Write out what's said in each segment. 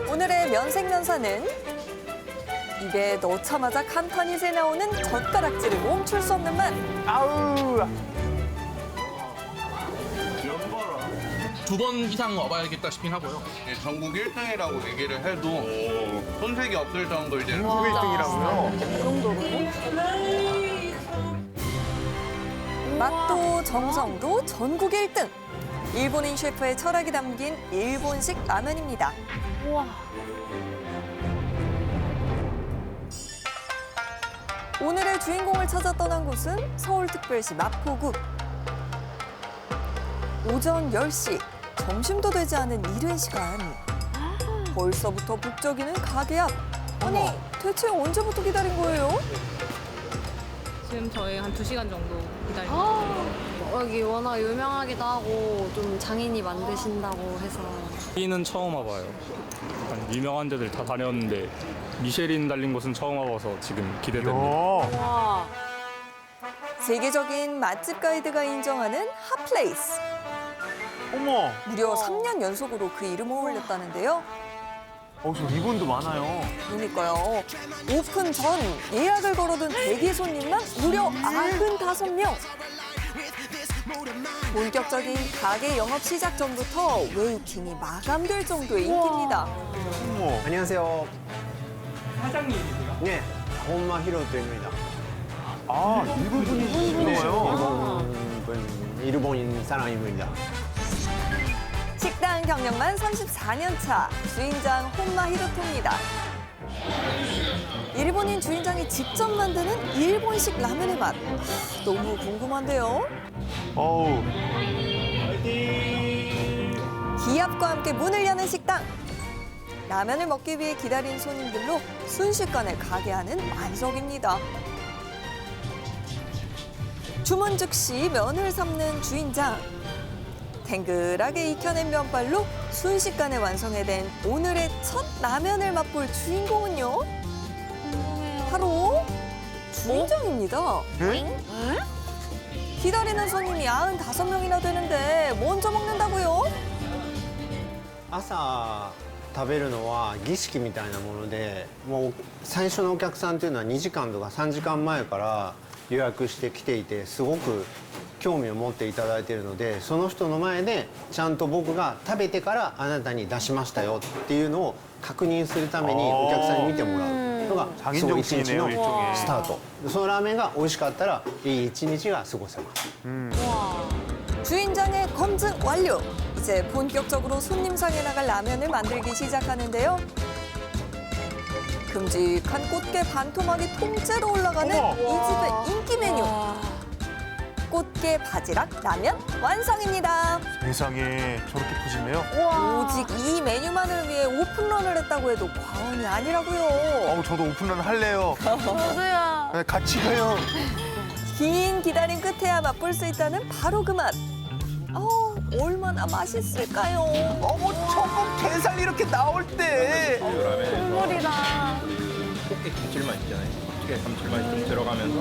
오늘의 면생면사는 입에 넣자마자 간판이 새 나오는 젓가락질을 멈출 수 없는 맛. 아우. 2번 이상 와봐야겠다 싶긴 하고요. 예, 전국 1등이라고 얘기를 해도 손색이 없을 정도 이제 전국 1등이라고요? 맛도 정성도 전국 1등. 일본인 셰프의 철학이 담긴 일본식 라면입니다. 오늘의 주인공을 찾아 떠난 곳은 서울특별시 마포구. 오전 10시, 점심도 되지 않은 이른 시간. 벌써부터 북적이는 가게 앞. 아니, 대체 언제부터 기다린 거예요? 지금 저희 한 2시간 정도 기다리고 여기 워낙 유명하기도 하고 좀 장인이 만드신다고 해서 여기는 처음 와봐요. 약간 유명한 데들 다 다녔는데 미쉐린 달린 곳은 처음 와봐서 지금 기대됩니다. 야. 세계적인 맛집 가이드가 인정하는 핫플레이스. 어머. 무려 3년 연속으로 그 이름을 올렸다는데요. 저 리본도 많아요. 그러니까요. 오픈 전 예약을 걸어둔 대기 손님만 무려 95명. 본격적인 가게 영업 시작 전부터 웨이팅이 마감될 정도의 인기입니다. 어머. 안녕하세요. 사장님이세요? 네, 혼마 히로토입니다. 아, 일본 분이 일본어요? 일본인 사람입니다. 식당 경력만 34년 차 주인장 혼마 히로토입니다. 일본인 주인장이 직접 만드는 일본식 라면의 맛. 너무 궁금한데요. 어우. 기합과 함께 문을 여는 식당. 라면을 먹기 위해 기다린 손님들로 순식간에 가게 안은 만석입니다. 주문 즉시 면을 삶는 주인장. 탱글하게 익혀낸 면발로 순식간에 완성해낸 오늘의 첫 라면을 맛볼 주인공은요. 바로 주인장입니다. 네? 기다리는 손님이 95명이나 되는데 먼저 먹는다고요? 朝食べるのは儀式みたいなもので、もう最初のお客さんというのは2時間とか3時間前から予約してきていて、すごく興味を持っていただいているので、その人の前でちゃんと僕が食べてからあなたに出しましたよっていうのを確認するためにお客さんに見てもらうのがその一日のスタート。そのラーメンが美味しかったらいい一日が過ごせます。 주인장의 검증 완료. 이제 본격적으로 손님상에 나갈 라면을 만들기 시작하는데요. 큼직한 꽃게 반토막이 통째로 올라가는 어머. 이 집의 인기 메뉴. 꽃게 바지락 라면 완성입니다. 세상에 저렇게 푸짐해요? 오직 이 메뉴만을 위해 오픈런을 했다고 해도 과언이 아니라고요. 저도 오픈런 할래요. 저도요. 네, 같이 가요. 긴 기다림 끝에야 맛볼 수 있다는 바로 그 맛. 얼마나 맛있을까요? 어머, 저거 게살 이렇게 나올 때. 국물이다. 꽃게 감칠맛 있잖아요. 꽃게 감칠맛이 좀 들어가면서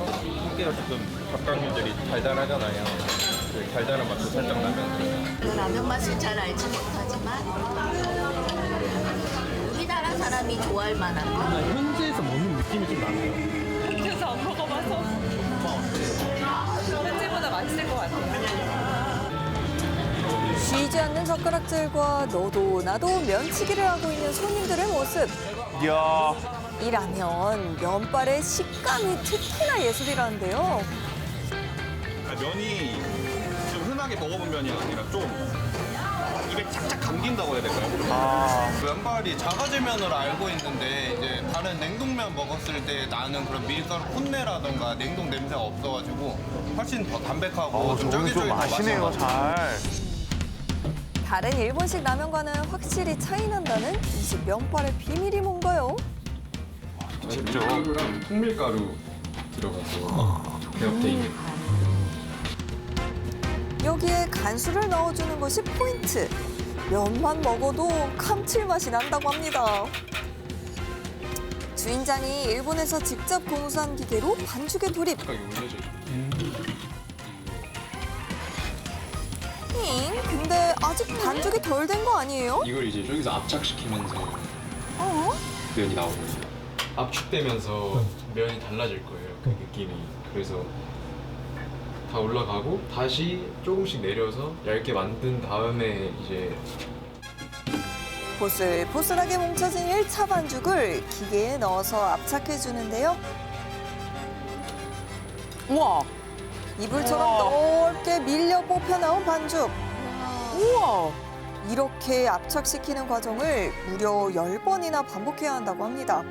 꽃게가 조금 젓갈물들이 달달하잖아요. 그 달달한 맛도 살짝 나면서 라면 맛을 잘 알지 못하지만 우리나라 사람이 좋아할 만한 거. 현지에서 먹는 느낌이 좀 나네요. 그래서 안 먹어봐서 현지보다 맛있을 것 같아요. 쉬지 않는 젓가락질과 너도 나도 면치기를 하고 있는 손님들의 모습. 이야. 이 라면, 면발의 식감이 특히나 예술이라는데요. 면이 좀 흔하게 먹어본 면이 아니라 좀 입에 착착 감긴다고 해야 될까요? 면발이 작아질 면으로 알고 있는데 이제 다른 냉동면 먹었을 때 나는 그런 밀가루 풋내라던가 냉동 냄새가 없어가지고 훨씬 더 담백하고 좀 저는 좀 쫄깃쫄깃한 아시네요, 맛인 것 같아요. 잘. 다른 일본식 라면과는 확실히 차이 난다는 이 집 면발의 비밀이 뭔가요? 진짜. 흑밀가루 들어가서 배합돼 있는. 여기에 간수를 넣어주는 것이 포인트. 면만 먹어도 감칠맛이 난다고 합니다. 주인장이 일본에서 직접 공수한 기계로 반죽에 돌입. 근데 아직 반죽이 덜 된 거 아니에요? 이걸 이제 저기서 압착시키면서 면이 나오는 압축되면서 면이 달라질 거예요. 그 느낌이. 그래서 다 올라가고 다시 조금씩 내려서 얇게 만든 다음에 이제 보슬보슬하게 뭉쳐진 1차 반죽을 기계에 넣어서 압착해 주는데요. 우와. 이불처럼 넓게 밀려 뽑혀 나온 반죽. 우와. 이렇게 압착시키는 과정을 무려 10번이나 반복해야 한다고 합니다.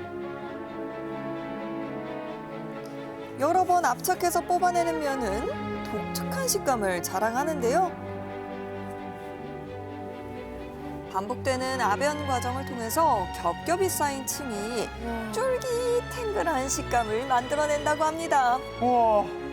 여러 번 압착해서 뽑아내는 면은 독특한 식감을 자랑하는데요. 반복되는 압연 과정을 통해서 겹겹이 쌓인 층이 쫄깃탱글한 식감을 만들어낸다고 합니다. 우와.